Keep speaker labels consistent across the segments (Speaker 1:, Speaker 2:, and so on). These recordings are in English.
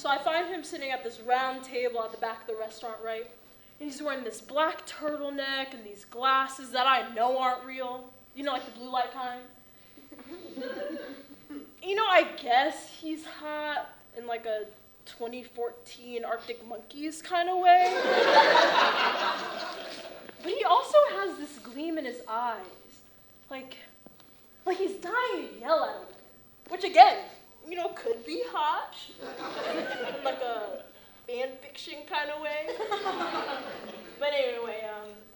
Speaker 1: So I find him sitting at this round table at the back of the restaurant, right? And he's wearing this black turtleneck and these glasses that I know aren't real. You know, like the blue light kind. You know, I guess he's hot in like a 2014 Arctic Monkeys kind of way. But he also has this gleam in his eyes. Like he's dying to yell at him. Which again, you know, could be hot. In like a fan fiction kind of way. But anyway,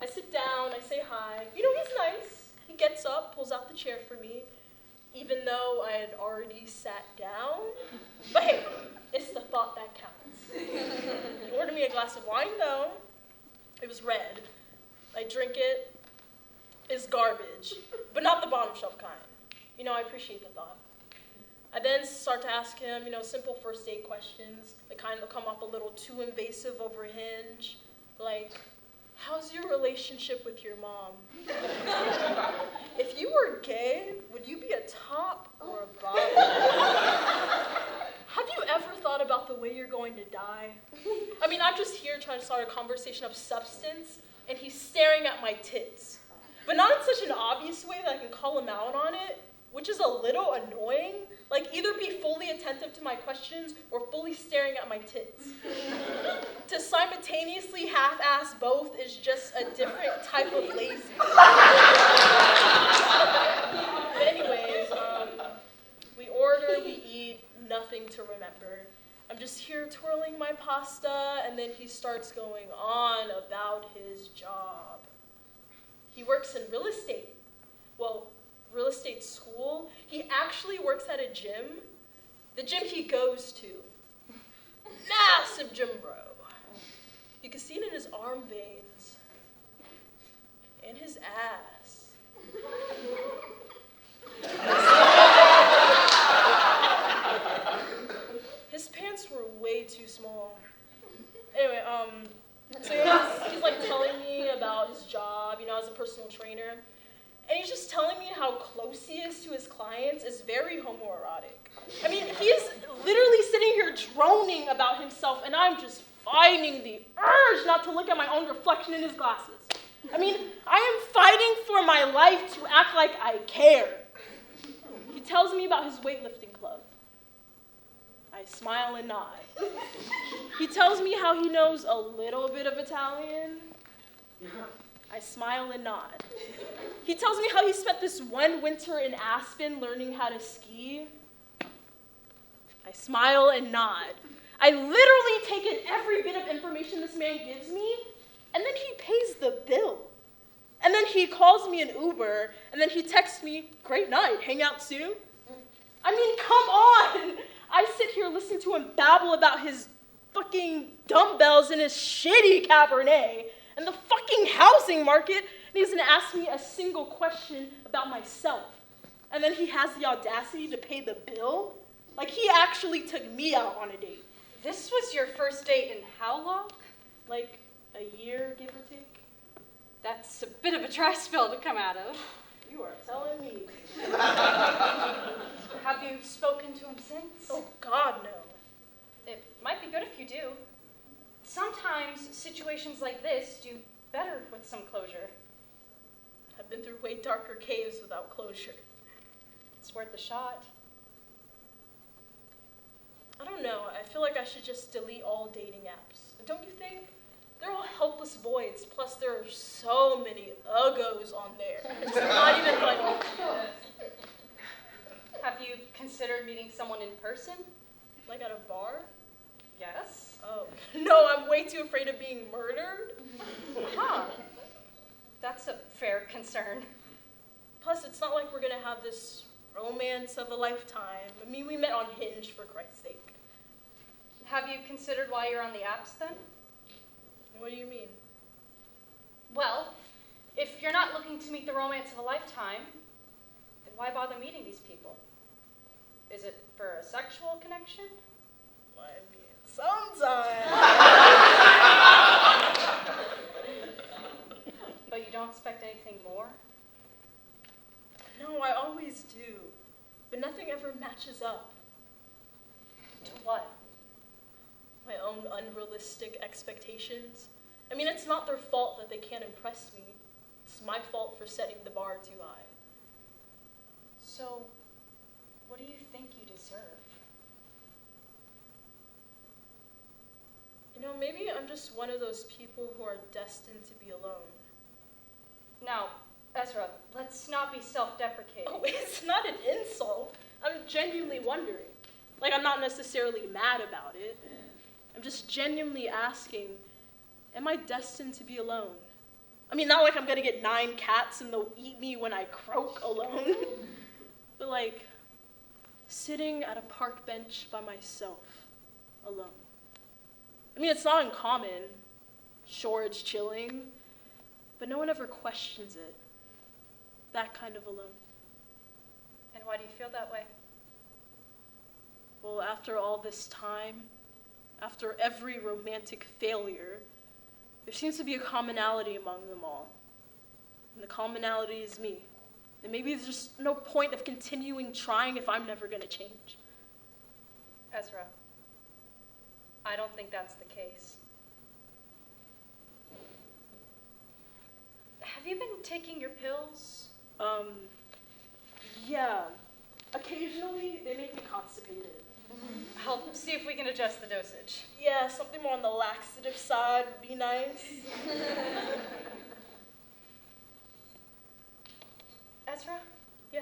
Speaker 1: I sit down, I say hi. You know, he's nice. He gets up, pulls out the chair for me, even though I had already sat down. But hey, it's the thought that counts. He ordered me a glass of wine, though. It was red. I drink it. It's garbage, but not the bottom shelf kind. You know, I appreciate the thought. I then start to ask him, you know, simple first date questions, the kind that come off a little too invasive over hinge, like, how's your relationship with your mom? If you were gay, would you be a top or a bottom? Have you ever thought about the way you're going to die? I mean, I'm just here trying to start a conversation of substance, and he's staring at my tits. But not in such an obvious way that I can call him out on it, which is a little annoying. Like, either be fully attentive to my questions or fully staring at my tits. To simultaneously half-ass both is just a different type of lazy. But anyways, we order, we eat, nothing to remember. I'm just here twirling my pasta, and then he starts going on about his job. He works in real estate. Well, real estate school. He actually works at a gym. The gym he goes to. Massive gym bro. You can see it in his arm veins. And his ass. His pants were way too small. Anyway, so he's like telling me about his job, you know, as a personal trainer. And he's just telling me how close he is to his clients is very homoerotic. I mean, he's literally sitting here droning about himself, and I'm just fighting the urge not to look at my own reflection in his glasses. I mean, I am fighting for my life to act like I care. He tells me about his weightlifting club. I smile and nod. He tells me how he knows a little bit of Italian. I smile and nod. He tells me how he spent this one winter in Aspen learning how to ski. I smile and nod. I literally take in every bit of information this man gives me, and then he pays the bill. And then he calls me an Uber, and then he texts me, "Great night, hang out soon?" I mean, come on! I sit here listening to him babble about his fucking dumbbells and his shitty Cabernet, and the fucking housing market, and he's gonna ask me a single question about myself. And then he has the audacity to pay the bill? Like, he actually took me out on a date.
Speaker 2: This was your first date in how long?
Speaker 1: Like, a year, give or take.
Speaker 2: That's a bit of a dry spell to come out of.
Speaker 1: You are telling me.
Speaker 2: Have you spoken to him since?
Speaker 1: Oh, God, no.
Speaker 2: It might be good if you do. Sometimes situations like this do better with some closure.
Speaker 1: I've been through way darker caves without closure.
Speaker 2: It's worth a shot.
Speaker 1: I don't know. I feel like I should just delete all dating apps. Don't you think? They're all helpless voids. Plus, there are so many uggos on there. It's not even funny.
Speaker 2: Have you considered meeting someone in person?
Speaker 1: Like at a bar?
Speaker 2: Yes.
Speaker 1: Oh, no, I'm way too afraid of being murdered.
Speaker 2: Huh. That's a fair concern.
Speaker 1: Plus, it's not like we're gonna have this romance of a lifetime. I mean, we met on Hinge, for Christ's sake.
Speaker 2: Have you considered why you're on the apps then?
Speaker 1: What do you mean?
Speaker 2: Well, if you're not looking to meet the romance of a lifetime, then why bother meeting these people? Is it for a sexual connection?
Speaker 1: Well, I mean, sometimes.
Speaker 2: But you don't expect anything more?
Speaker 1: No, I always do. But nothing ever matches up.
Speaker 2: To what?
Speaker 1: my own unrealistic expectations. I mean, it's not their fault that they can't impress me. It's my fault for setting the bar too high.
Speaker 2: So, what do you think you deserve?
Speaker 1: You know, maybe I'm just one of those people who are destined to be alone.
Speaker 2: Now, Ezra, let's not be self-deprecating.
Speaker 1: Oh, it's not an insult. I'm genuinely wondering. Like, I'm not necessarily mad about it. I'm just genuinely asking, am I destined to be alone? I mean, not like I'm gonna get 9 cats and they'll eat me when I croak alone. But like, sitting at a park bench by myself, alone. I mean, it's not uncommon. Sure, it's chilling, but no one ever questions it. That kind of alone.
Speaker 2: And why do you feel that way?
Speaker 1: Well, after all this time, after every romantic failure, there seems to be a commonality among them all. And the commonality is me. And maybe there's just no point of continuing trying if I'm never gonna change.
Speaker 2: Ezra, I don't think that's the case. Have you been taking your pills?
Speaker 1: Yeah. Occasionally, they make me constipated.
Speaker 2: I'll see if we can adjust the dosage.
Speaker 1: Yeah, something more on the laxative side would be nice.
Speaker 2: Ezra?
Speaker 1: Yeah.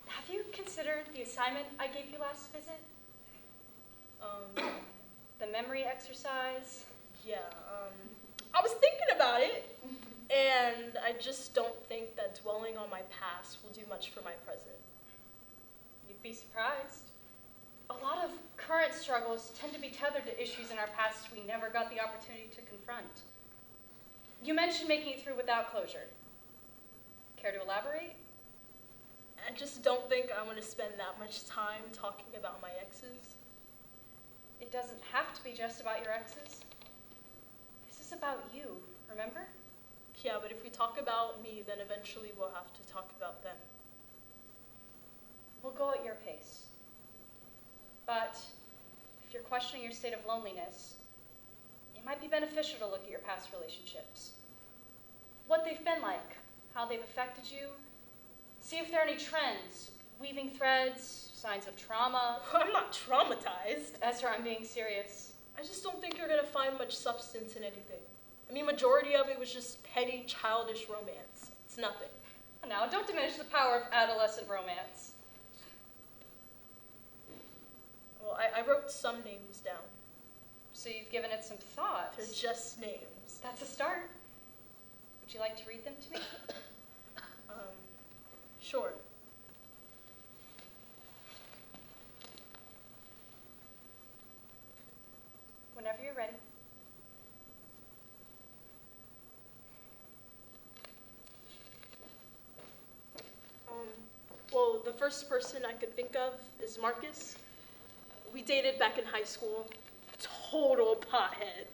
Speaker 2: Have you considered the assignment I gave you last visit? The memory exercise?
Speaker 1: Yeah, I was thinking about it, and I just don't think that dwelling on my past will do much for my present.
Speaker 2: You'd be surprised. A lot of current struggles tend to be tethered to issues in our past we never got the opportunity to confront. You mentioned making it through without closure. Care to elaborate?
Speaker 1: I just don't think I want to spend that much time talking about my exes.
Speaker 2: It doesn't have to be just about your exes. This is about you, remember?
Speaker 1: Yeah, but if we talk about me, then eventually we'll have to talk about them.
Speaker 2: We'll go at your pace. But if you're questioning your state of loneliness, it might be beneficial to look at your past relationships. What they've been like, how they've affected you. See if there are any trends, weaving threads, signs of trauma.
Speaker 1: I'm not traumatized.
Speaker 2: Ezra, I'm being serious.
Speaker 1: I just don't think you're gonna find much substance in anything. I mean, majority of it was just petty, childish romance. It's nothing.
Speaker 2: Now, don't diminish the power of adolescent romance.
Speaker 1: Well, I wrote some names down.
Speaker 2: So you've given it some thought.
Speaker 1: They're just names.
Speaker 2: That's a start. Would you like to read them to me?
Speaker 1: Sure.
Speaker 2: Whenever you're ready.
Speaker 1: Well, the first person I could think of is Marcus. We dated back in high school. Total pothead.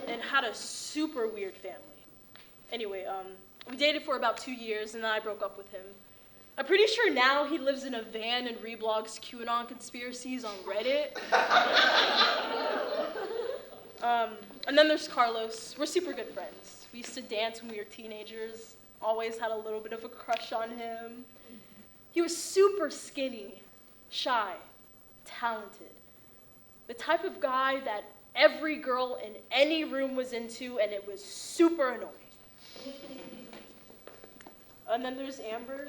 Speaker 1: And had a super weird family. Anyway, we dated for about 2 years, and then I broke up with him. I'm pretty sure now he lives in a van and reblogs QAnon conspiracies on Reddit. And then there's Carlos. We're super good friends. We used to dance when we were teenagers. Always had a little bit of a crush on him. He was super skinny, shy, talented. The type of guy that every girl in any room was into, and it was super annoying. And then there's Amber.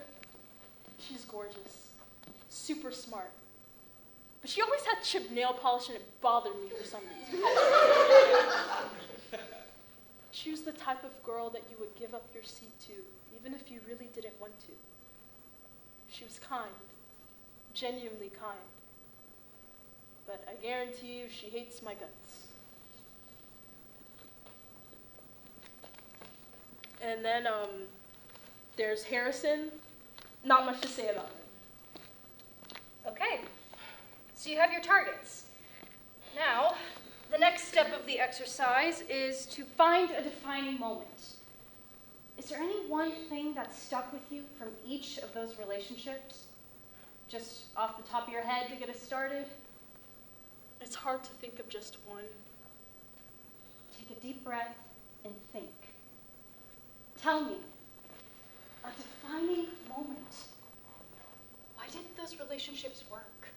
Speaker 1: She's gorgeous, super smart. But she always had chipped nail polish, and it bothered me for some reason. She was the type of girl that you would give up your seat to, even if you really didn't want to. She was kind, genuinely kind. But I guarantee you, she hates my guts. And then there's Harrison. Not much to say about him.
Speaker 2: Okay, so you have your targets. Now, the next step of the exercise is to find a defining moment. Is there any one thing that stuck with you from each of those relationships? Just off the top of your head to get us started?
Speaker 1: It's hard to think of just one.
Speaker 2: Take a deep breath and think. Tell me, a defining moment. Why didn't those relationships work?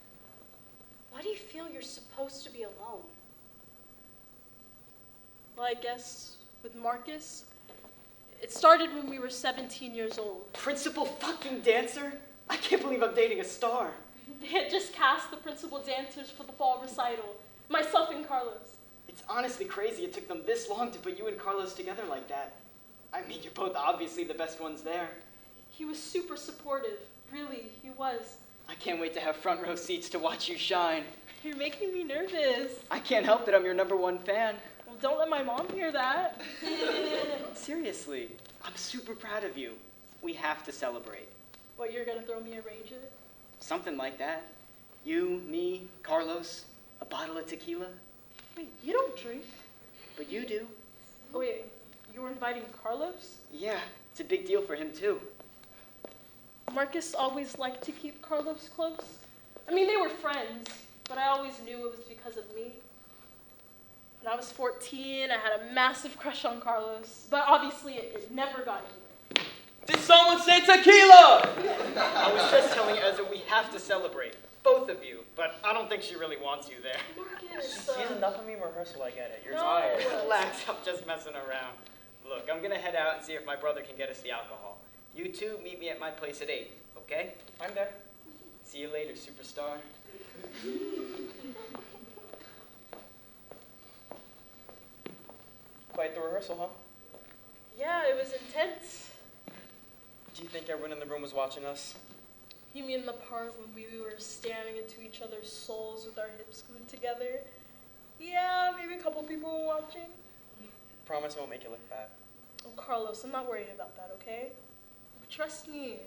Speaker 2: Why do you feel you're supposed to be alone?
Speaker 1: Well, I guess with Marcus, it started when we were 17 years old.
Speaker 3: Principal fucking dancer? I can't believe I'm dating a star.
Speaker 1: They had just cast the principal dancers for the fall recital, myself and Carlos.
Speaker 3: It's honestly crazy it took them this long to put you and Carlos together like that. I mean, you're both obviously the best ones there.
Speaker 1: He was super supportive. Really, he was.
Speaker 3: I can't wait to have front row seats to watch you shine.
Speaker 1: You're making me nervous.
Speaker 3: I can't help it, I'm your #1 fan.
Speaker 1: Well, don't let my mom hear that.
Speaker 3: Seriously, I'm super proud of you. We have to celebrate.
Speaker 1: What, you're gonna throw me a rager?
Speaker 3: Something like that. You, me, Carlos, a bottle of tequila.
Speaker 1: Wait, you don't drink?
Speaker 3: But you do.
Speaker 1: Oh, wait, you were inviting Carlos?
Speaker 3: Yeah, it's a big deal for him too.
Speaker 1: Marcus always liked to keep Carlos close. I mean, they were friends, but I always knew it was because of me. When I was 14, I had a massive crush on Carlos, but obviously it never got anywhere.
Speaker 4: Did someone say tequila?
Speaker 3: I was just telling Ezra we have to celebrate. Both of you. But I don't think she really wants you there.
Speaker 1: Marcus!
Speaker 4: She's enough of me in rehearsal, I get it. You're
Speaker 1: No.
Speaker 4: tired.
Speaker 3: Relax, I'm just messing around. Look, I'm gonna head out and see if my brother can get us the alcohol. You two meet me at my place at 8, okay?
Speaker 4: I'm there.
Speaker 3: See you later, superstar.
Speaker 4: Quite the rehearsal, huh?
Speaker 1: Yeah, it was intense.
Speaker 4: Do you think everyone in the room was watching us?
Speaker 1: You mean the part when we were staring into each other's souls with our hips glued together? Yeah, maybe a couple people were watching.
Speaker 4: Promise I won't make you look bad.
Speaker 1: Oh, Carlos, I'm not worried about that, okay? Trust me.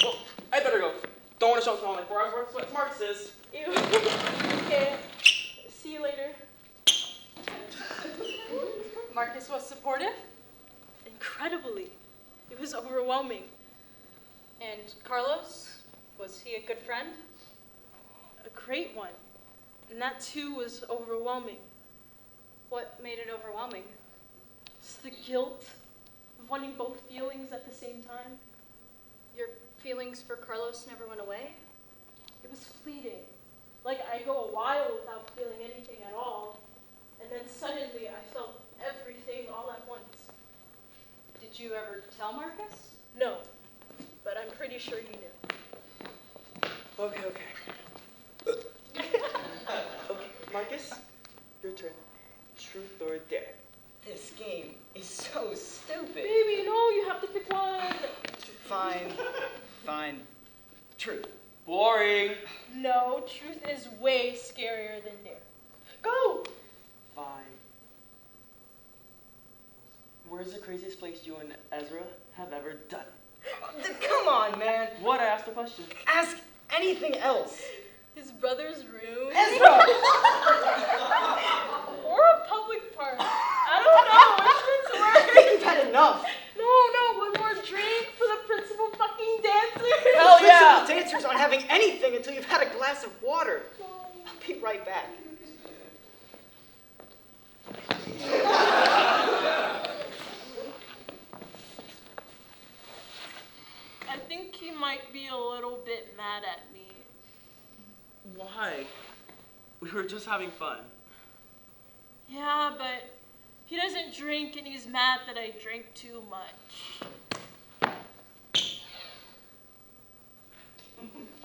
Speaker 4: Well, I better go. Don't want to show someone like 4 hours what Marcus is.
Speaker 1: Ew. Okay, see you later. Marcus was supportive? Incredibly. It was overwhelming.
Speaker 2: And Carlos, was he a good friend?
Speaker 1: A great one. And that too was overwhelming.
Speaker 2: What made it overwhelming?
Speaker 1: It's the guilt of wanting both feelings at the same time.
Speaker 2: Your feelings for Carlos never went away?
Speaker 1: It was fleeting. Like I go a while without feeling anything at all. And then suddenly I felt everything all at once.
Speaker 2: Did you ever tell Marcus?
Speaker 1: No, but I'm pretty sure he knew.
Speaker 4: Okay. Okay, Marcus, your turn. Truth or dare?
Speaker 3: This game is so stupid.
Speaker 1: Baby, no, you have to pick one.
Speaker 3: Fine. Truth.
Speaker 4: Boring.
Speaker 1: No, truth is way scarier than dare. Go!
Speaker 4: Fine. Where's the craziest place you and Ezra have ever done?
Speaker 3: Come on, man.
Speaker 4: What? I asked a question.
Speaker 3: Ask anything else.
Speaker 1: His brother's room.
Speaker 3: Ezra!
Speaker 1: Or a public park. I don't know, which one's
Speaker 3: I
Speaker 1: worse?
Speaker 3: think you've had enough.
Speaker 1: No, one more drink for the principal fucking dancer.
Speaker 3: Hell yeah! Principal dancers aren't having anything until you've had a glass of water. I'll be right back.
Speaker 1: I think he might be a little bit mad at me.
Speaker 4: Why? We were just having fun.
Speaker 1: Yeah, but he doesn't drink and he's mad that I drank too much.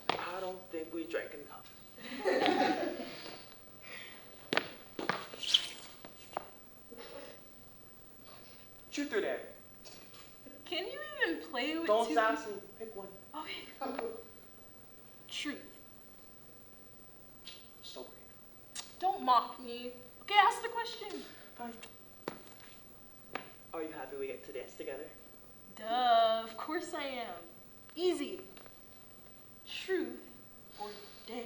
Speaker 4: I don't think we drank enough. Truth or dare?
Speaker 1: Can you even play with
Speaker 4: Don't
Speaker 1: two
Speaker 4: sass me. Pick one.
Speaker 1: Okay. Truth.
Speaker 4: So brave.
Speaker 1: Don't mock me. Okay, ask the question.
Speaker 4: Fine. Are you happy we get to dance together?
Speaker 1: Duh, of course I am. Easy. Truth or dare?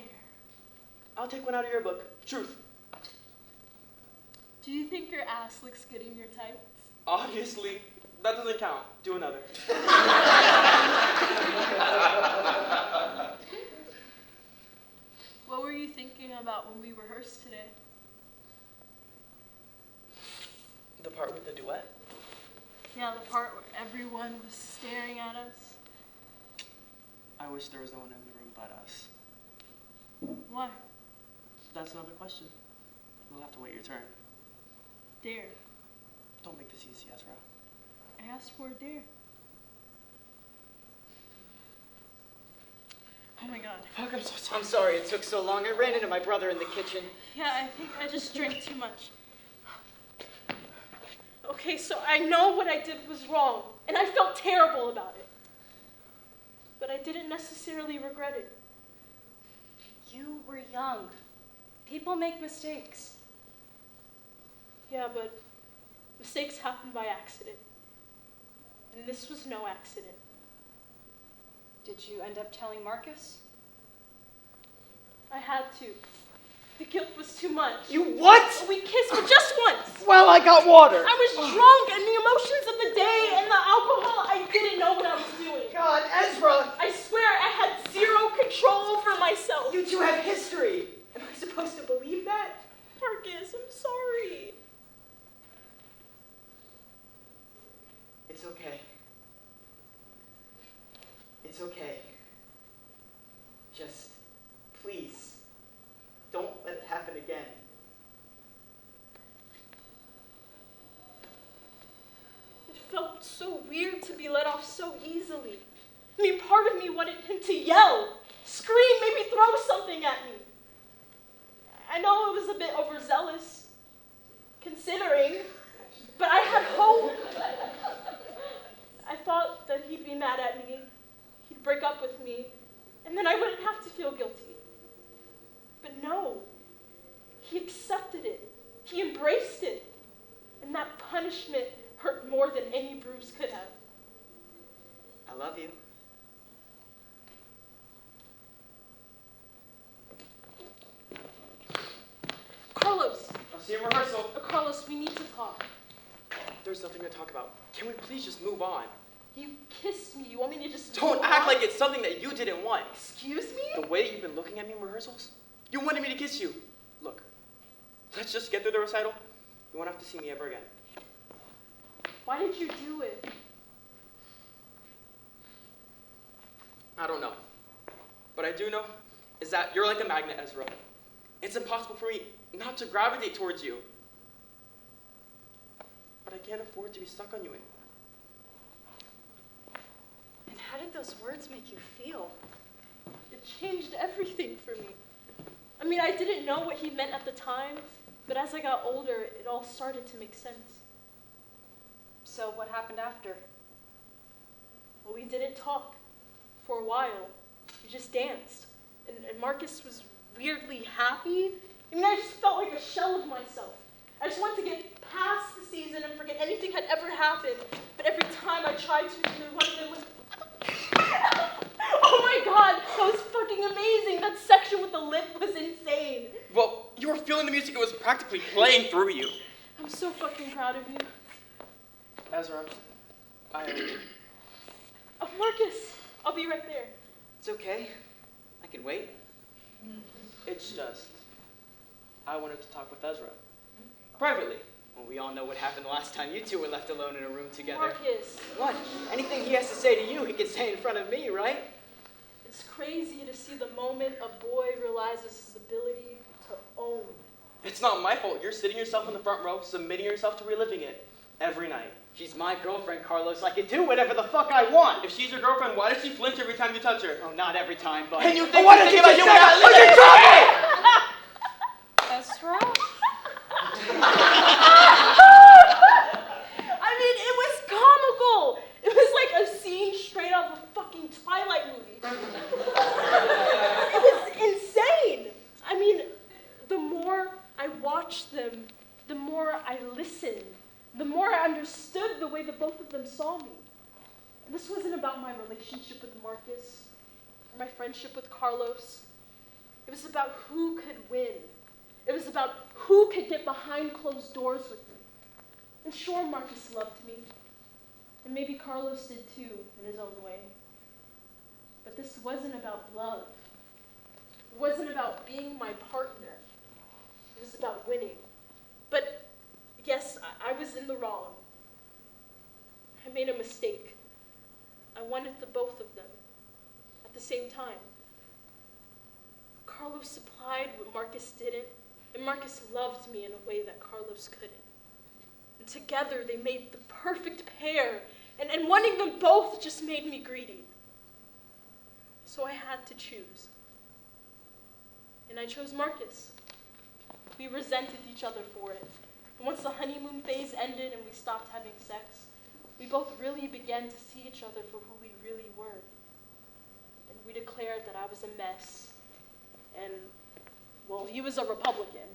Speaker 4: I'll take one out of your book. Truth.
Speaker 1: Do you think your ass looks good in your tights?
Speaker 4: Obviously, that doesn't count. Do another.
Speaker 1: What were you thinking about about when we rehearsed today.
Speaker 4: The part with the duet?
Speaker 1: Yeah, the part where everyone was staring at us.
Speaker 4: I wish there was no one in the room but us.
Speaker 1: Why?
Speaker 4: That's another question. We'll have to wait your turn.
Speaker 1: Dare.
Speaker 4: Don't make this easy, Ezra.
Speaker 1: I asked for a dare. Oh my god.
Speaker 4: Fuck, I'm so sorry.
Speaker 3: I'm sorry it took so long. I ran into my brother in the kitchen.
Speaker 1: Yeah, I think I just drank too much. Okay, so I know what I did was wrong, and I felt terrible about it. But I didn't necessarily regret it.
Speaker 2: You were young. People make mistakes.
Speaker 1: Yeah, but mistakes happen by accident. And this was no accident.
Speaker 2: Did you end up telling Marcus?
Speaker 1: I had to. The guilt was too much.
Speaker 3: You what?
Speaker 1: We kissed, but just once.
Speaker 3: Well, I got water.
Speaker 1: I was drunk, and the emotions of the day and the alcohol, I didn't know what I was doing.
Speaker 3: God, Ezra!
Speaker 1: I swear I had zero control over myself.
Speaker 3: You two have history. Am I supposed to believe that?
Speaker 1: Marcus, I'm sorry.
Speaker 3: It's okay. It's okay. Just, please, don't let it happen again.
Speaker 1: It felt so weird to be let off so easily. I mean, part of me wanted him to yell, scream, maybe throw something at me. I know it was a bit overzealous, considering, but I had hope. I thought that he'd be mad at me, he'd break up with me, and then I wouldn't have to feel guilty. But no, he accepted it, he embraced it, and that punishment hurt more than any bruise could have.
Speaker 3: I love you.
Speaker 1: Carlos,
Speaker 4: I'll see you in rehearsal.
Speaker 1: Carlos, we need to talk.
Speaker 4: There's nothing to talk about. Can we please just move on?
Speaker 1: You kissed me. You want me to just
Speaker 4: Don't
Speaker 1: move
Speaker 4: act
Speaker 1: on?
Speaker 4: like it's something that you didn't want.
Speaker 1: Excuse me?
Speaker 4: The way you've been looking at me in rehearsals, you wanted me to kiss you. Look, let's just get through the recital. You won't have to see me ever again.
Speaker 1: Why did you do it?
Speaker 4: I don't know. What I do know is that you're like a magnet, Ezra. It's impossible for me not to gravitate towards you. But I can't afford to be stuck on you anymore.
Speaker 2: And how did those words make you feel?
Speaker 1: It changed everything for me. I mean, I didn't know what he meant at the time, but as I got older, it all started to make sense.
Speaker 2: So what happened after?
Speaker 1: Well, we didn't talk for a while. We just danced. And Marcus was weirdly happy. I mean, I just felt like a shell of myself. I just wanted to get past the season and forget anything had ever happened. But every time I tried to, one of them was... Oh my god, that was fucking amazing. That section with the lip was insane.
Speaker 4: Well, you were feeling the music. It was practically playing through you.
Speaker 1: I'm so fucking proud of you.
Speaker 4: Ezra, I...
Speaker 1: Oh, Marcus, I'll be right there.
Speaker 3: It's okay. I can wait.
Speaker 4: It's just, I wanted to talk with Ezra. Privately.
Speaker 3: Well, we all know what happened the last time you two were left alone in a room together.
Speaker 1: Marcus,
Speaker 3: What? Anything he has to say to you, he can say in front of me, right?
Speaker 1: it's crazy to see the moment a boy realizes his ability to own.
Speaker 4: It's not my fault. You're sitting yourself in the front row, submitting yourself to reliving it every night.
Speaker 3: She's my girlfriend, Carlos. I can do whatever the fuck I want.
Speaker 4: If she's your girlfriend, why does she flinch every time you touch her?
Speaker 3: Oh, not every time, but...
Speaker 4: And you think
Speaker 3: what
Speaker 4: she's
Speaker 3: did you
Speaker 4: thinking
Speaker 3: just
Speaker 4: about you
Speaker 3: say?
Speaker 4: without
Speaker 3: Are you
Speaker 2: Ezra?
Speaker 1: I mean, it was comical. It was like a scene straight out of a fucking Twilight movie. It was insane. I mean, the more I watched them, the more I listened, the more I understood the way that both of them saw me. And this wasn't about my relationship with Marcus or my friendship with Carlos. It was about who could win. It was about who could get behind closed doors with me. And sure, Marcus loved me. And maybe Carlos did too, in his own way. But this wasn't about love. It wasn't about being my partner. about winning. But yes, I was in the wrong. I made a mistake. I wanted the both of them at the same time. Carlos supplied what Marcus didn't, and Marcus loved me in a way that Carlos couldn't. And together they made the perfect pair, and wanting them both just made me greedy. So I had to choose. And I chose Marcus. We resented each other for it. And once the honeymoon phase ended and we stopped having sex, we both really began to see each other for who we really were. And we declared that I was a mess. And, well, he was a Republican.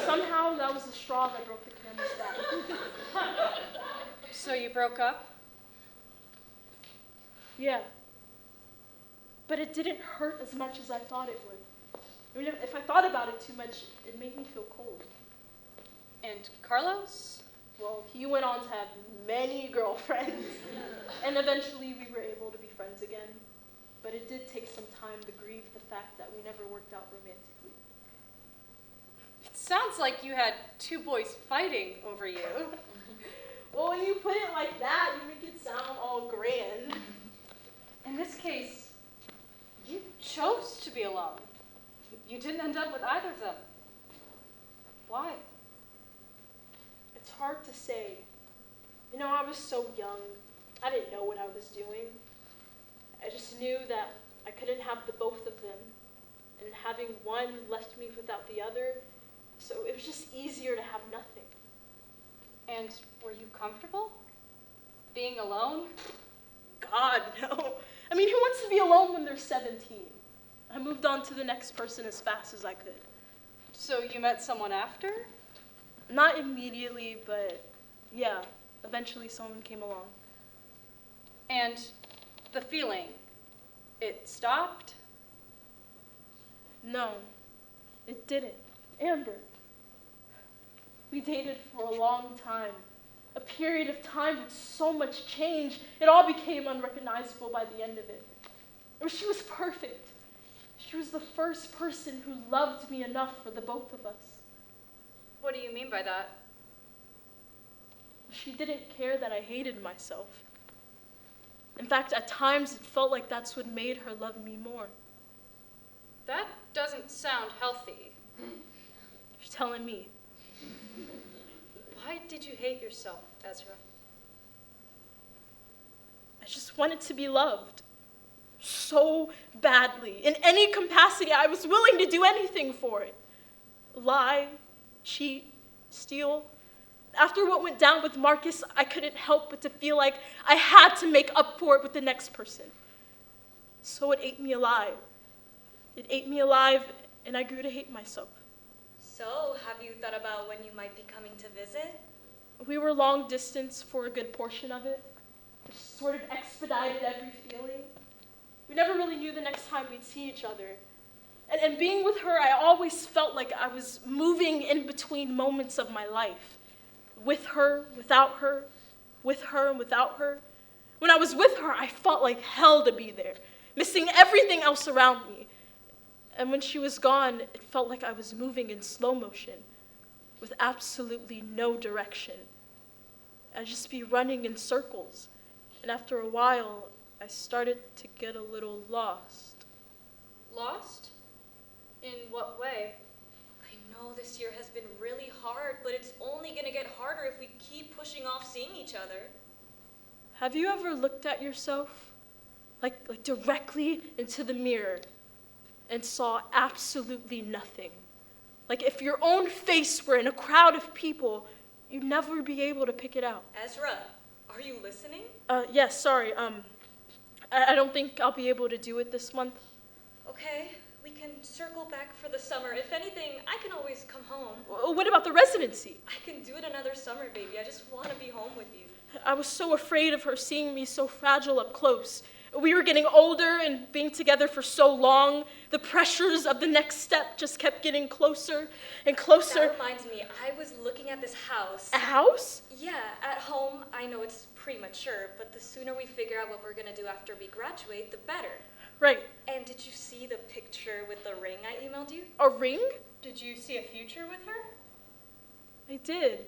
Speaker 1: Somehow that was the straw that broke the camel's back.
Speaker 2: So you broke up?
Speaker 1: Yeah. But it didn't hurt as much as I thought it would. I mean, if I thought about it too much, it made me feel cold.
Speaker 2: And Carlos?
Speaker 1: Well, he went on to have many girlfriends. And eventually we were able to be friends again. But it did take some time to grieve the fact that we never worked out romantically.
Speaker 2: It sounds like you had two boys fighting over you.
Speaker 1: Well, when you put it like that, you make it sound all grand.
Speaker 2: In this case, you chose to be alone. You didn't end up with either of them. Why?
Speaker 1: It's hard to say. You know, I was so young. I didn't know what I was doing. I just knew that I couldn't have the both of them. And having one left me without the other, so it was just easier to have nothing.
Speaker 2: And were you comfortable being alone?
Speaker 1: God, no. I mean, who wants to be alone when they're 17? I moved on to the next person as fast as I could.
Speaker 2: So you met someone after?
Speaker 1: Not immediately, but yeah, eventually someone came along.
Speaker 2: And the feeling, it stopped?
Speaker 1: No, it didn't. Amber. We dated for a long time. A period of time with so much change, it all became unrecognizable by the end of it. She was perfect. She was the first person who loved me enough for the both of us.
Speaker 2: What do you mean by that?
Speaker 1: She didn't care that I hated myself. In fact, at times it felt like that's what made her love me more.
Speaker 2: That doesn't sound healthy.
Speaker 1: She's telling me.
Speaker 2: Why did you hate yourself, Ezra?
Speaker 1: I just wanted to be loved. So badly. In any capacity, I was willing to do anything for it. Lie, cheat, steal. After what went down with Marcus, I couldn't help but to feel like I had to make up for it with the next person. So it ate me alive. It ate me alive, and I grew to hate myself.
Speaker 5: So, have you thought about when you might be coming to visit?
Speaker 1: We were long distance for a good portion of it. It sort of expedited every feeling. We never really knew the next time we'd see each other. And being with her, I always felt like I was moving in between moments of my life. With her, without her, with her and without her. When I was with her, I felt like hell to be there, missing everything else around me. And when she was gone, it felt like I was moving in slow motion, with absolutely no direction. I'd just be running in circles. And after a while, I started to get a little lost.
Speaker 2: Lost? In what way?
Speaker 5: I know this year has been really hard, but it's only going to get harder if we keep pushing off seeing each other.
Speaker 1: Have you ever looked at yourself, like directly into the mirror, and saw absolutely nothing? Like if your own face were in a crowd of people, you'd never be able to pick it out.
Speaker 5: Ezra, are you listening?
Speaker 1: Yes, sorry. I don't think I'll be able to do it this month.
Speaker 5: Okay, we can circle back for the summer. If anything, I can always come home.
Speaker 1: What about the residency?
Speaker 5: I can do it another summer, baby. I just want to be home with you.
Speaker 1: I was so afraid of her seeing me so fragile up close. We were getting older and being together for so long. The pressures of the next step just kept getting closer and closer.
Speaker 5: That reminds me, I was looking at this house.
Speaker 1: A house?
Speaker 5: Yeah, at home. I know it's premature, but the sooner we figure out what we're going to do after we graduate, the better.
Speaker 1: Right.
Speaker 5: And did you see the picture with the ring I emailed you?
Speaker 1: A ring?
Speaker 2: Did you see a future with her?
Speaker 1: I did.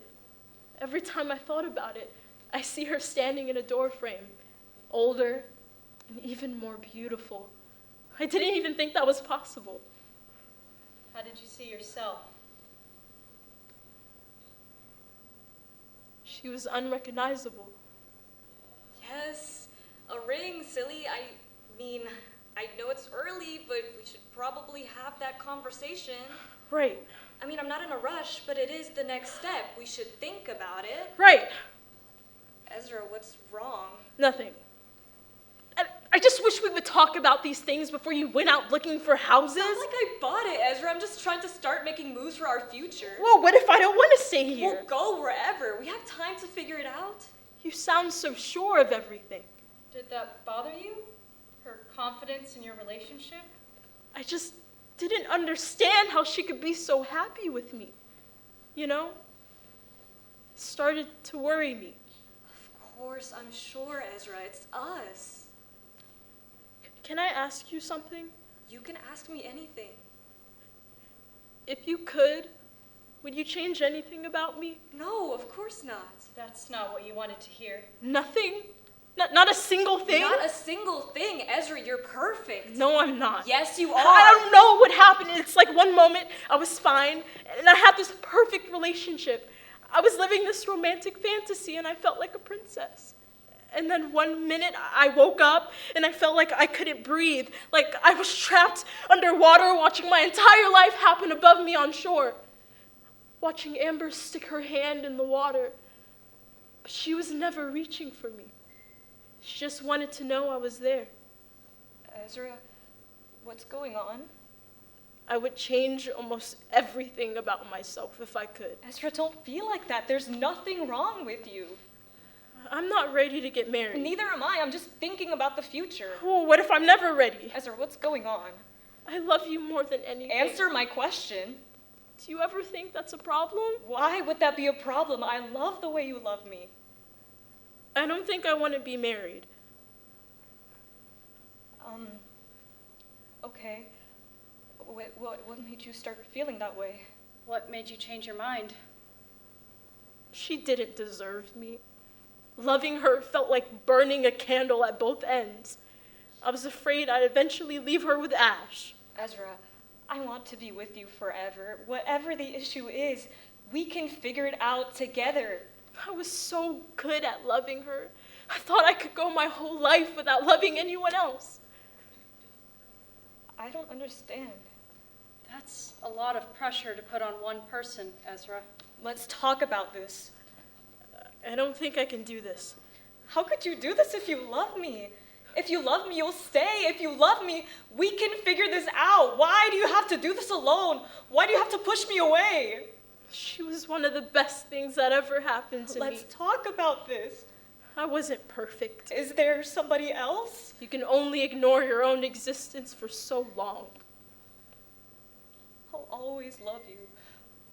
Speaker 1: Every time I thought about it, I see her standing in a door frame, older and even more beautiful. I didn't even think that was possible.
Speaker 2: How did you see yourself?
Speaker 1: She was unrecognizable.
Speaker 5: Yes, a ring, silly. I mean, I know it's early, but we should probably have that conversation.
Speaker 1: Right.
Speaker 5: I mean, I'm not in a rush, but it is the next step. We should think about it.
Speaker 1: Right.
Speaker 5: Ezra, what's wrong?
Speaker 1: Nothing. I just wish we would talk about these things before you went out looking for houses.
Speaker 5: It's not like I bought it, Ezra. I'm just trying to start making moves for our future.
Speaker 1: Well, what if I don't want to stay here?
Speaker 5: We'll go wherever. We have time to figure it out.
Speaker 1: You sound so sure of everything.
Speaker 2: Did that bother you? Her confidence in your relationship?
Speaker 1: I just didn't understand how she could be so happy with me. You know? It started to worry me.
Speaker 5: Of course, I'm sure, Ezra. It's us.
Speaker 1: Can I ask you something?
Speaker 5: You can ask me anything.
Speaker 1: If you could, would you change anything about me?
Speaker 5: No, of course not.
Speaker 2: That's not what you wanted to hear.
Speaker 1: Nothing? Not a single thing?
Speaker 5: Not a single thing. Ezra, you're perfect.
Speaker 1: No, I'm not.
Speaker 5: Yes, you are.
Speaker 1: I don't know what happened. It's like one moment I was fine, and I had this perfect relationship. I was living this romantic fantasy, and I felt like a princess. And then one minute I woke up, and I felt like I couldn't breathe, like I was trapped underwater watching my entire life happen above me on shore. Watching Amber stick her hand in the water. But she was never reaching for me. She just wanted to know I was there.
Speaker 5: Ezra, what's going on?
Speaker 1: I would change almost everything about myself if I could.
Speaker 5: Ezra, don't feel like that. There's nothing wrong with you.
Speaker 1: I'm not ready to get married.
Speaker 5: Neither am I. I'm just thinking about the future.
Speaker 1: Well, what if I'm never ready?
Speaker 5: Ezra, what's going on?
Speaker 1: I love you more than anything.
Speaker 5: Answer my question.
Speaker 1: Do you ever think that's a problem?
Speaker 5: Why would that be a problem? I love the way you love me.
Speaker 1: I don't think I want to be married.
Speaker 5: Okay. What made you start feeling that way?
Speaker 2: What made you change your mind?
Speaker 1: She didn't deserve me. Loving her felt like burning a candle at both ends. I was afraid I'd eventually leave her with Ash.
Speaker 5: Ezra, I want to be with you forever. Whatever the issue is, we can figure it out together.
Speaker 1: I was so good at loving her. I thought I could go my whole life without loving anyone else.
Speaker 5: I don't understand.
Speaker 2: That's a lot of pressure to put on one person, Ezra.
Speaker 5: Let's talk about this.
Speaker 1: I don't think I can do this.
Speaker 5: How could you do this if you love me? If you love me, you'll stay. If you love me, we can figure this out. Why do you have to do this alone? Why do you have to push me away?
Speaker 1: She was one of the best things that ever happened to me.
Speaker 5: Let's talk about this.
Speaker 1: I wasn't perfect.
Speaker 5: Is there somebody else?
Speaker 1: You can only ignore your own existence for so long.
Speaker 5: I'll always love you.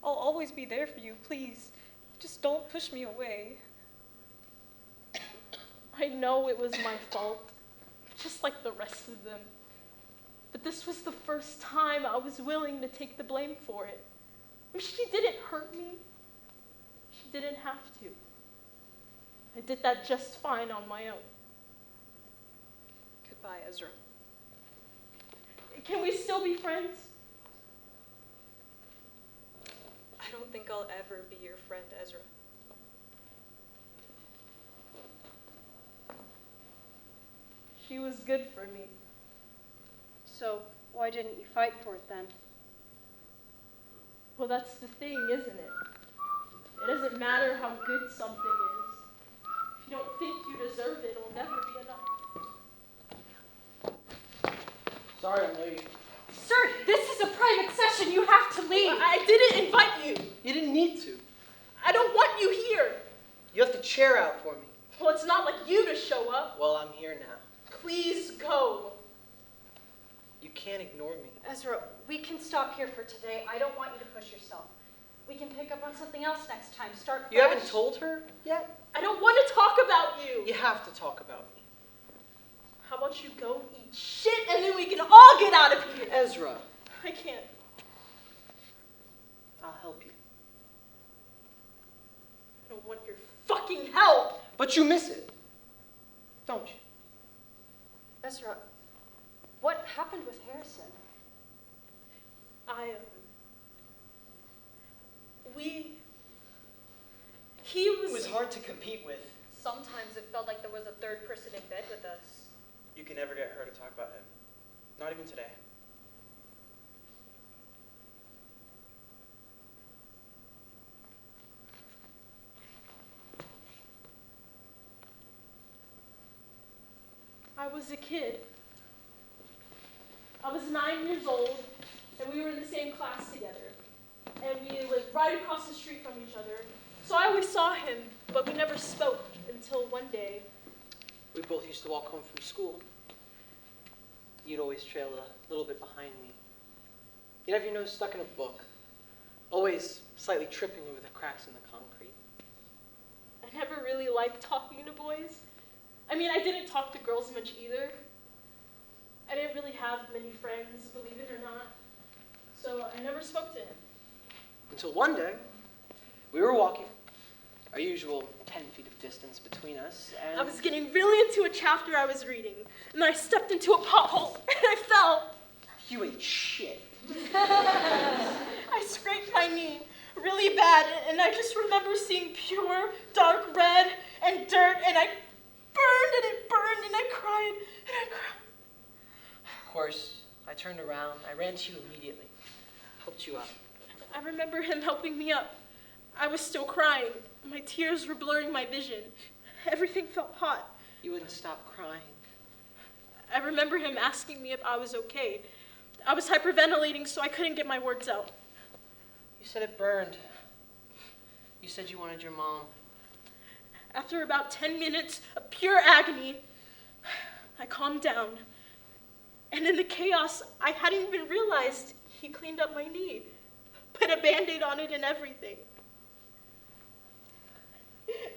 Speaker 5: I'll always be there for you, please. Just don't push me away.
Speaker 1: I know it was my fault, just like the rest of them. But this was the first time I was willing to take the blame for it. I mean, she didn't hurt me. She didn't have to. I did that just fine on my own.
Speaker 5: Goodbye, Ezra.
Speaker 1: Can we still be friends?
Speaker 5: I don't think I'll ever be your friend, Ezra.
Speaker 1: She was good for me.
Speaker 2: So why didn't you fight for it then?
Speaker 1: Well, that's the thing, isn't it? It doesn't matter how good something is. If you don't think you deserve it, it'll never be enough.
Speaker 6: Sorry I'm late.
Speaker 2: Sir, this is a private session. You have to leave.
Speaker 1: I didn't invite you.
Speaker 6: You didn't need to.
Speaker 1: I don't want you here.
Speaker 6: You left a chair out for me.
Speaker 1: Well, it's not like you to show up.
Speaker 6: Well, I'm here now.
Speaker 1: Please go.
Speaker 6: You can't ignore me.
Speaker 2: Ezra, we can stop here for today. I don't want you to push yourself. We can pick up on something else next time. Start fresh.
Speaker 6: You haven't told her yet?
Speaker 1: I don't want to talk about you.
Speaker 6: You have to talk about me.
Speaker 1: How about you go eat? eat shit, and then we can all get out of here.
Speaker 6: Ezra,
Speaker 1: I can't.
Speaker 6: I'll help you.
Speaker 1: I don't want your fucking help.
Speaker 6: But you miss it, don't you?
Speaker 2: Ezra, what happened with Harrison?
Speaker 1: He
Speaker 3: It was hard to compete with.
Speaker 2: Sometimes it felt like there was a third person in bed with us.
Speaker 4: You can never get her to talk about him. Not even today.
Speaker 1: I was a kid. I was 9 years old, and we were in the same class together. And we lived right across the street from each other. So I always saw him, but we never spoke until one day.
Speaker 6: We both used to walk home from school. You'd always trail a little bit behind me. You'd have your nose stuck in a book, always slightly tripping over the cracks in the concrete.
Speaker 1: I never really liked talking to boys. I mean, I didn't talk to girls much either. I didn't really have many friends, believe it or not. So I never spoke to him.
Speaker 6: Until one day, we were walking, our usual 10 feet of distance between us, and
Speaker 1: I was getting really into a chapter I was reading, and then I stepped into a pothole, and I fell.
Speaker 6: you ate shit.
Speaker 1: I scraped my knee really bad, and I just remember seeing pure, dark red and dirt, and I burned, and it burned, and I cried, and I cried.
Speaker 6: Of course, I turned around, I ran to you immediately, helped you up.
Speaker 1: I remember him helping me up. I was still crying. My tears were blurring my vision. Everything felt hot.
Speaker 6: You wouldn't stop crying.
Speaker 1: I remember him asking me if I was okay. I was hyperventilating, so I couldn't get my words out.
Speaker 6: You said it burned. You said you wanted your mom.
Speaker 1: After about 10 minutes of pure agony, I calmed down. And in the chaos, I hadn't even realized he cleaned up my knee, put a Band-Aid on it and everything.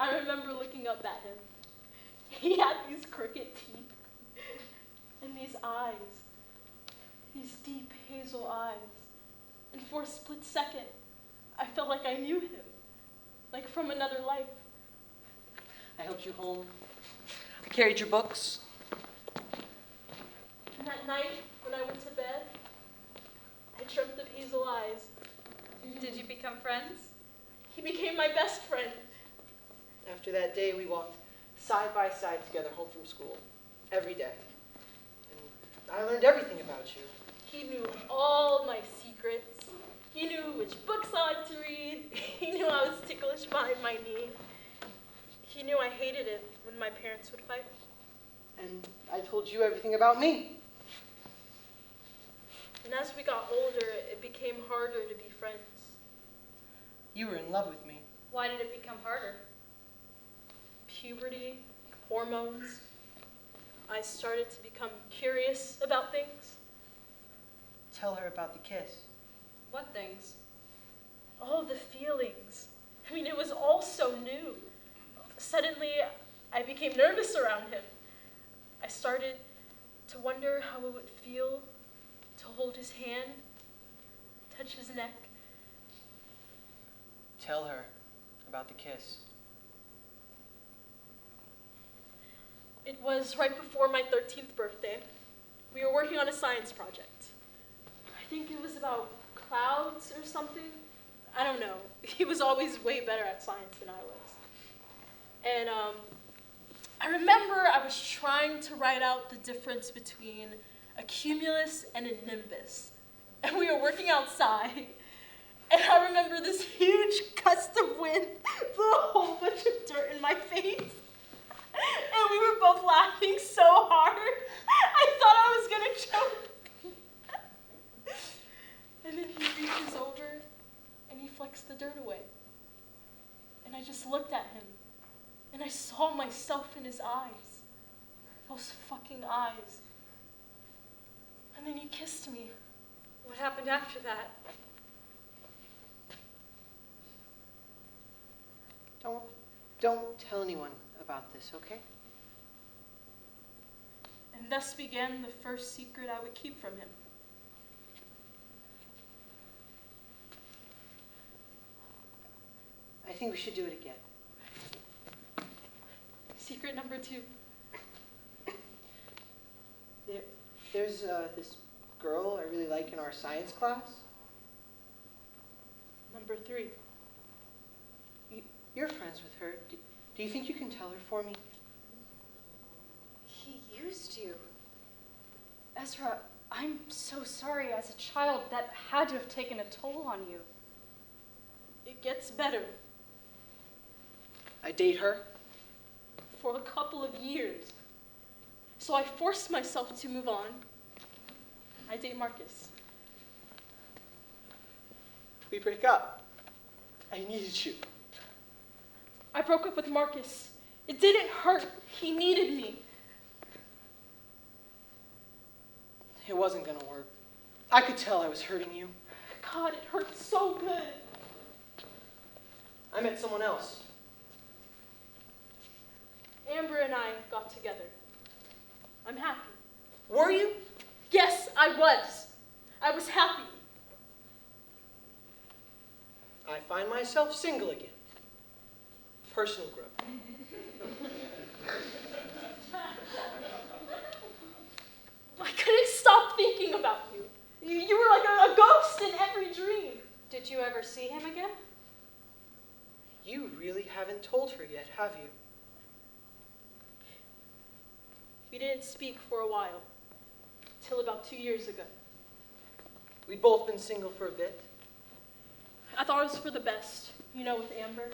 Speaker 1: I remember looking up at him. He had these crooked teeth and these eyes, these deep hazel eyes. And for a split second, I felt like I knew him, like from another life.
Speaker 6: I helped you home. I carried your books.
Speaker 1: And that night, when I went to bed, I dreamt of hazel eyes.
Speaker 2: Did you become friends?
Speaker 1: He became my best friend.
Speaker 6: After that day, we walked side by side together home from school, every day. And I learned everything about you.
Speaker 1: He knew all my secrets. He knew which books I like to read. He knew I was ticklish behind my knee. He knew I hated it when my parents would fight.
Speaker 6: And I told you everything about me.
Speaker 1: And as we got older, it became harder to be friends.
Speaker 6: You were in love with me.
Speaker 2: Why did it become harder?
Speaker 1: Puberty, hormones. I started to become curious about things.
Speaker 6: Tell her about the kiss.
Speaker 2: What things?
Speaker 1: All the feelings. I mean, it was all so new. Suddenly, I became nervous around him. I started to wonder how it would feel to hold his hand, touch his neck.
Speaker 6: Tell her about the kiss.
Speaker 1: It was right before my 13th birthday. We were working on a science project. I think it was about clouds or something. I don't know. He was always way better at science than I was. And I remember I was trying to write out the difference between a cumulus and a nimbus. And we were working outside. And I remember this huge gust of wind blew a whole bunch of dirt in my face. And we were both laughing so hard, I thought I was gonna choke. And then he reaches over and he flecks the dirt away. And I just looked at him and I saw myself in his eyes. Those fucking eyes. And then he kissed me.
Speaker 2: What happened after that?
Speaker 6: Don't tell anyone about this, okay?
Speaker 1: And thus began the first secret I would keep from him.
Speaker 6: I think we should do it again.
Speaker 1: Secret number 2.
Speaker 6: There's this girl I really like in our science class.
Speaker 1: Number 3.
Speaker 6: You're friends with her. Do you think you can tell her for me?
Speaker 2: He used you. Ezra, I'm so sorry. As a child, that had to have taken a toll on you.
Speaker 1: It gets better.
Speaker 6: I date her.
Speaker 1: For a couple of years. So I forced myself to move on. I date Marcus.
Speaker 6: We break up. I needed you.
Speaker 1: I broke up with Marcus. It didn't hurt. He needed me.
Speaker 6: It wasn't gonna work. I could tell I was hurting you.
Speaker 1: God, it hurt so good.
Speaker 6: I met someone else.
Speaker 1: Amber and I got together. I'm happy.
Speaker 6: Were you?
Speaker 1: Yes, I was. I was happy.
Speaker 6: I find myself single again. Personal growth.
Speaker 1: I couldn't stop thinking about you. You were like a ghost in every dream.
Speaker 2: Did you ever see him again?
Speaker 6: You really haven't told her yet, have you?
Speaker 1: We didn't speak for a while. Till about 2 years ago.
Speaker 6: We'd both been single for a bit.
Speaker 1: I thought it was for the best, you know, with Amber.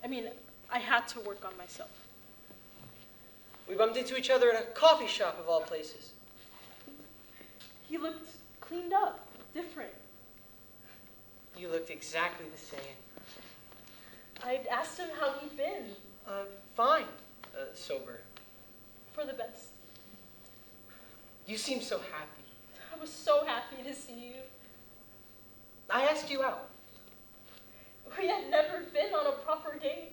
Speaker 1: I mean, I had to work on myself.
Speaker 6: We bumped into each other at a coffee shop of all places.
Speaker 1: He looked cleaned up, different.
Speaker 6: You looked exactly the same.
Speaker 1: I'd asked him how he'd been.
Speaker 6: Fine. Sober.
Speaker 1: For the best.
Speaker 6: You seem so happy.
Speaker 1: I was so happy to see you.
Speaker 6: I asked you out.
Speaker 1: We had never been on a proper date.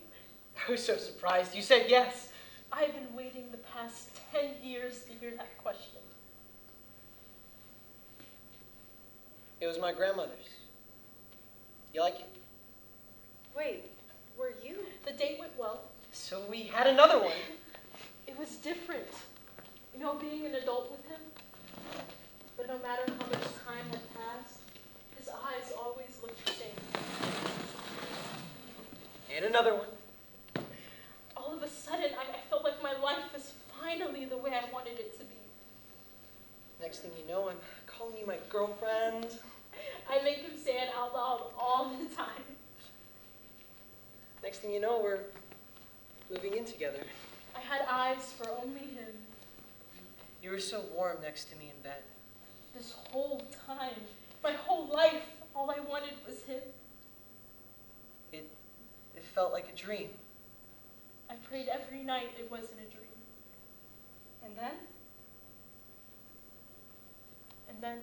Speaker 6: I was so surprised. You said yes.
Speaker 1: I've been waiting the past 10 years to hear that question.
Speaker 6: It was my grandmother's. You like it?
Speaker 2: Wait, were you?
Speaker 1: The date went well.
Speaker 6: So we had another one.
Speaker 1: It was different, you know, being an adult with him. But no matter how much time had passed, his eyes always looked the same.
Speaker 6: And another one.
Speaker 1: All of a sudden, I felt like my life was finally the way I wanted it to be.
Speaker 6: Next thing you know, I'm calling you my girlfriend.
Speaker 1: I make him say it out loud all the time.
Speaker 6: Next thing you know, we're moving in together.
Speaker 1: I had eyes for only him.
Speaker 6: You were so warm next to me in bed.
Speaker 1: This whole time, my whole life, all I wanted was him.
Speaker 6: It felt like a dream.
Speaker 1: I prayed every night it wasn't a dream.
Speaker 2: And then?
Speaker 1: And then,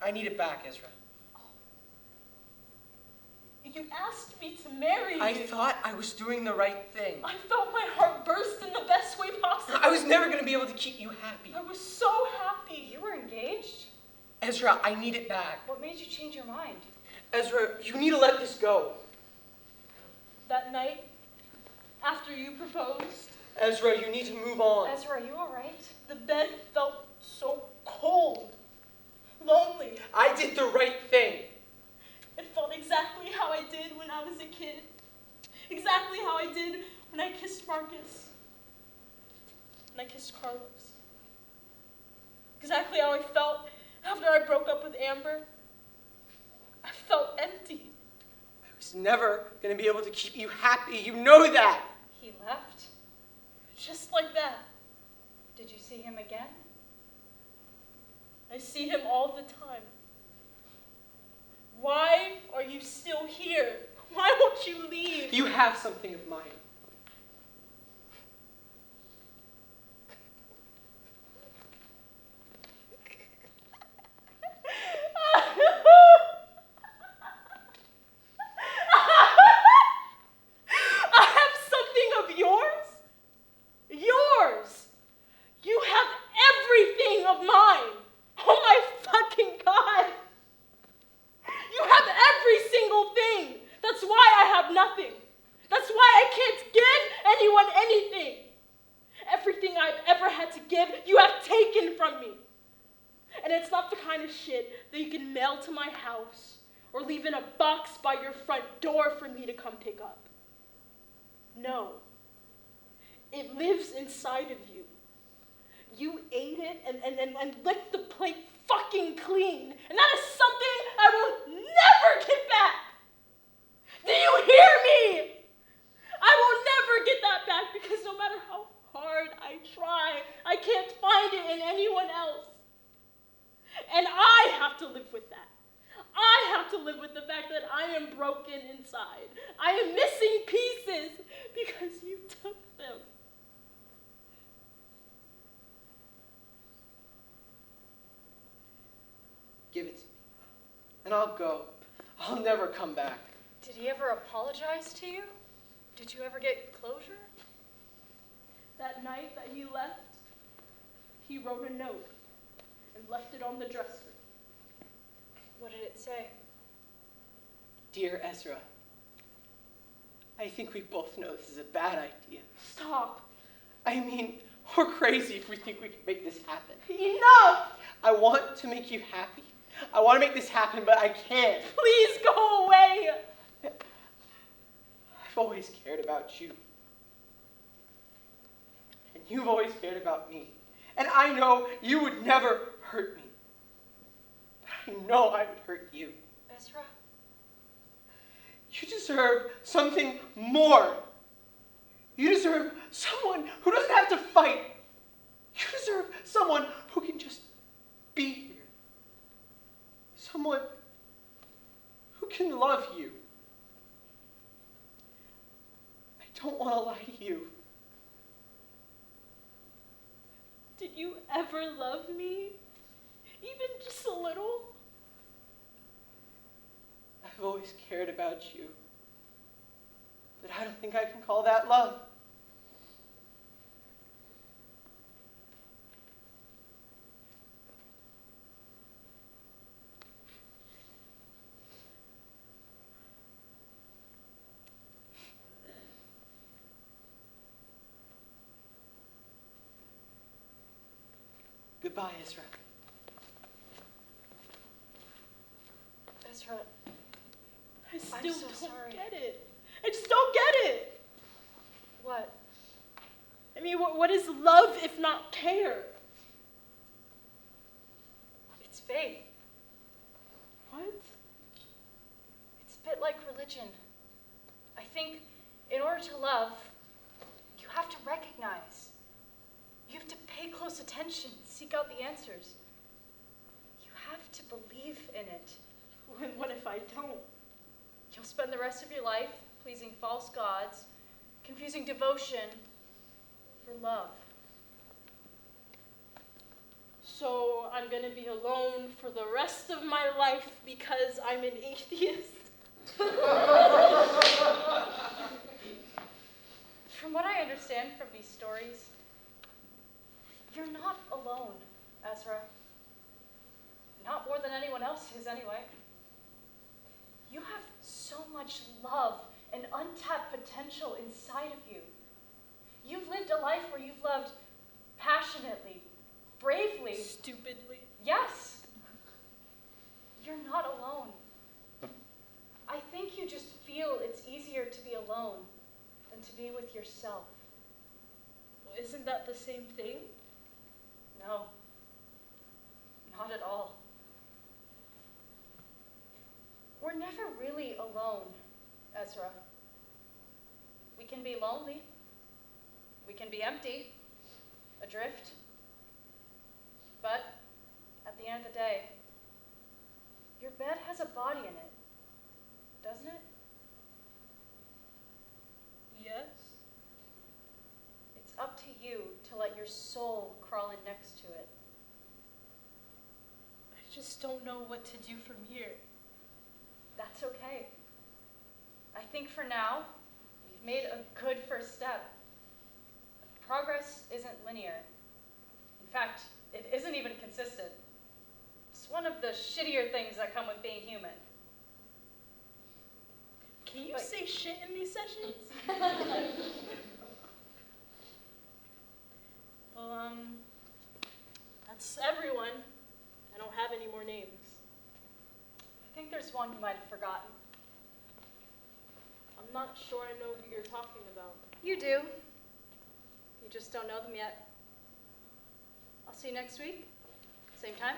Speaker 6: I need it back, Ezra.
Speaker 1: you asked me to marry you.
Speaker 6: I thought I was doing the right thing.
Speaker 1: I felt my heart burst in the best way possible.
Speaker 6: I was never going to be able to keep you happy.
Speaker 1: I was so happy.
Speaker 2: You were engaged?
Speaker 6: Ezra, I need it back.
Speaker 2: What made you change your mind?
Speaker 6: Ezra, you need to let this go.
Speaker 1: That night, after you proposed,
Speaker 6: Ezra, you need to move on.
Speaker 2: Ezra, are you all right?
Speaker 1: the bed felt so cold, lonely.
Speaker 6: I did the right thing.
Speaker 1: It felt exactly how I did when I was a kid. Exactly how I did when I kissed Marcus. When I kissed Carlos. Exactly how I felt after I broke up with Amber. I felt empty.
Speaker 6: I was never going to be able to keep you happy. You know that.
Speaker 2: He left?
Speaker 1: Just like that.
Speaker 2: Did you see him again?
Speaker 1: I see him all the time. Why are you still here? Why won't you leave?
Speaker 6: You have something of mine.
Speaker 1: kind of shit that you can mail to my house or leave in a box by your front door for me to come pick up. No. It lives inside of you. You ate it and licked the plate fucking clean. And that is something I will never get back. Do you hear me? I will never get that back because no matter how hard I try, I can't find it in anyone else. And I have to live with that. I have to live with the fact that I am broken inside. I am missing pieces because you took them.
Speaker 6: Give it to me, and I'll go. I'll never come back.
Speaker 2: Did he ever apologize to you? Did you ever get closure?
Speaker 1: That night that he left, he wrote a note and left it on the dresser.
Speaker 2: What did it say?
Speaker 6: Dear Ezra, I think we both know this is a bad idea.
Speaker 1: Stop.
Speaker 6: I mean, we're crazy if we think we can make this happen.
Speaker 1: Enough!
Speaker 6: I want to make you happy. I want to make this happen, but I can't.
Speaker 1: Please go away.
Speaker 6: I've always cared about you. And you've always cared about me. And I know you would never hurt me. But I know I would hurt you.
Speaker 2: Ezra?
Speaker 6: You deserve something more. You deserve someone who doesn't have to fight. You deserve someone who can just be here. Someone who can love you. I don't want to lie to you.
Speaker 1: Did you ever love me? Even just a little?
Speaker 6: I've always cared about you. But I don't think I can call that love. Goodbye, Ezra.
Speaker 2: Ezra,
Speaker 1: I still
Speaker 2: I'm so
Speaker 1: don't
Speaker 2: sorry.
Speaker 1: get it. I just don't get it.
Speaker 2: What?
Speaker 1: I mean, what is love if not care?
Speaker 2: It's faith.
Speaker 1: What?
Speaker 2: It's a bit like religion. I think in order to love, you have to recognize. You have to pay close attention, seek out the answers. You have to believe in it.
Speaker 1: And what if I don't?
Speaker 2: You'll spend the rest of your life pleasing false gods, confusing devotion for love.
Speaker 1: So I'm going to be alone for the rest of my life because I'm an atheist?
Speaker 2: From what I understand from these stories, you're not alone, Ezra. Not more than anyone else is, anyway. You have so much love and untapped potential inside of you. You've lived a life where you've loved passionately, bravely.
Speaker 1: Stupidly.
Speaker 2: Yes. You're not alone. I think you just feel it's easier to be alone than to be with yourself.
Speaker 1: Well, isn't that the same thing?
Speaker 2: No, not at all. We're never really alone, Ezra. We can be lonely. We can be empty, adrift. But at the end of the day, your bed has a body in it, doesn't it?
Speaker 1: Yes.
Speaker 2: It's up to you to let your soul crawl in next to it.
Speaker 1: I just don't know what to do from here.
Speaker 2: That's okay. I think for now, you've made a good first step. Progress isn't linear. In fact, it isn't even consistent. It's one of the shittier things that come with being human.
Speaker 1: Can you say shit in these sessions? Well, that's everyone. I don't have any more names.
Speaker 2: I think there's one you might have forgotten.
Speaker 1: I'm not sure I know who you're talking about.
Speaker 2: You do. You just don't know them yet. I'll see you next week. Same time.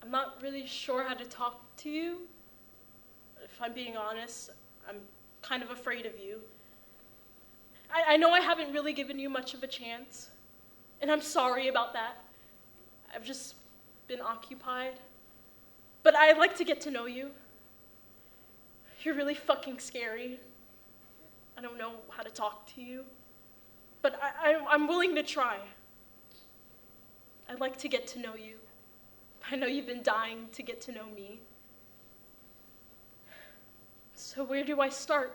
Speaker 1: I'm not really sure how to talk to you. If I'm being honest, I'm kind of afraid of you. I know I haven't really given you much of a chance, and I'm sorry about that. I've just been occupied. But I'd like to get to know you. You're really fucking scary. I don't know how to talk to you, but I'm willing to try. I'd like to get to know you. I know you've been dying to get to know me. So where do I start?